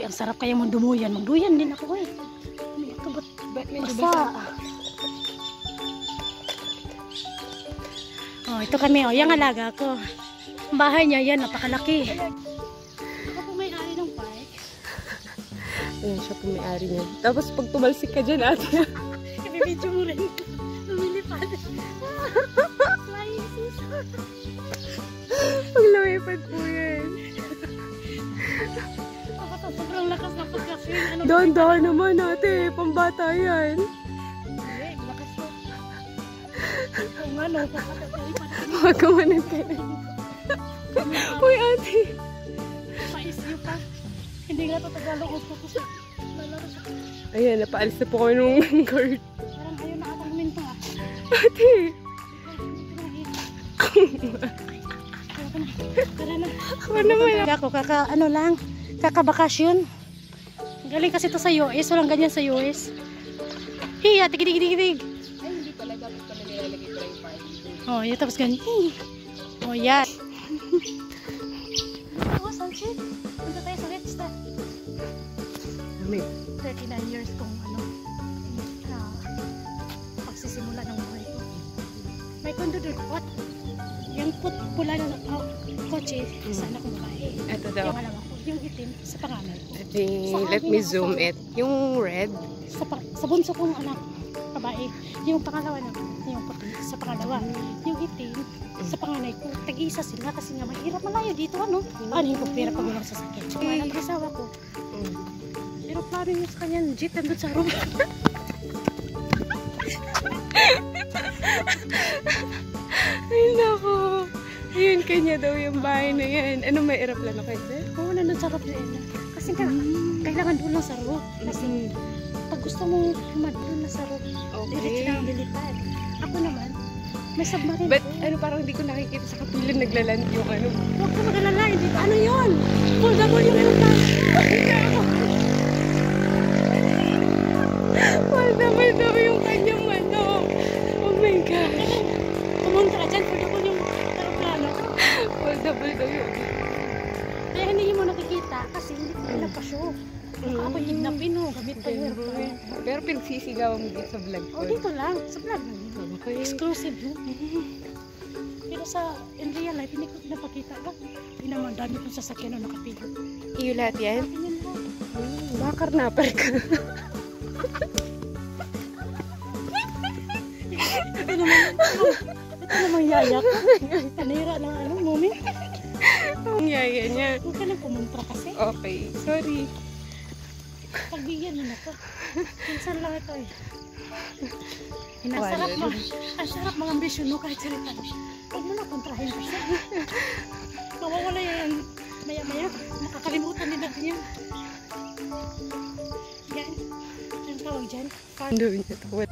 Uy, ang sarap kaya mong dumuyan. Magduyan din ako eh. Ito ba't basa? Oh, ito kami. Oh, yung alaga ko. Ang bahay niya yan. Napakalaki. Ako po may-ari ng park. Ayan siya po may-ari niya. Tapos pag tumalsik ka dyan, ate. Ibibidyo mo rin. Lumilipad. Flying scissors. Pag lumipad po yan. Sobrang lakas ng pagkaswing. Dahan-dahan naman ate. Pambata yan. Lakas po. Kung ano, Huwag ka manan ka na. Uy ate. Pa-isyo pa. Hindi nga ito Tagalog. Lalaro siya. Ayan, napaalis na po kami nung guard. Parang ayaw na atang minta. Ate. Tara na. Ako naman. Ako, kakabakasyon. Galing kasi ito sa US. Walang ganyan sa US. Hiya, tigidig. Ay, hindi pala. Dapat pala nilalagay ko yung party. Oh, yun tapos ganyan. Oh, yan. Oh, sunset. Punta tayo sa Red Star. 39 years kung pagsisimula ng buhay ko. May kondo doon. What? Yung pula na kotse, sana kung babae. Ito daw. Yung alam ako, yung itim sa pangalan ko. Let me zoom it. Yung red. Sa bunso kong anak, babae. Yung pangalawa na, yung puti, sa pangalawa. Yung itim, sa panganay ko. Tag-isa sila kasi nga mahirap malayo dito, ano? Ano yung pera pag walang sasakyan. So, nag-asawa ko. Pero plano nyo sa kanya, jeep nandun sa room. Ay, naku. Ayun, kanya daw yung bahay na yan. Ano, may aeroplano kayo, sir? Oo, nandun sa room na. Kasi nga, kailangan doon lang sa room. Kasi pag gusto mo humad doon na sa room, diretso na ang lilipad. Ako naman, may submarine. But, ano, parang hindi ko nakikita sa kapilan naglaland yung ano. Huwag ka mag-alala, hindi. Ano yun? Foldable yung aeroplano. Foldable daw yung kanyang ano. Oh my gosh. Pumunta ka dyan, foldable yung aeroplano. Foldable daw yun. Kaya hindi mo nakikita kasi hindi ko pinapasyo. Baka ako kidnapin o gamit pa yung aeroplano. Pero pinagsisigawan mo dito sa vlog ko. O dito lang, sa vlog lang. Okay. Exclusive no? Pero sa in real life, hindi ko pinapakita ba? Hindi naman dami kong sasakyan na nakapilo. Iyo lahat yan? Ganyan lang. Bakar na pa ka. Ito naman yayak. Panira ng ano, moment. Ang yaya niya. Huwag ka nang pumunta kasi. Okay, sorry. Pagbigyan mo na to. Minsan lang ito eh. Ang sarap mga ambisyon no kahit salita. Huwag mo na kontrahin kasi. Mawawala yan. Maya-maya. Makakalimutan din natin yan. Yan. Ang tawag dyan. Doon niya to.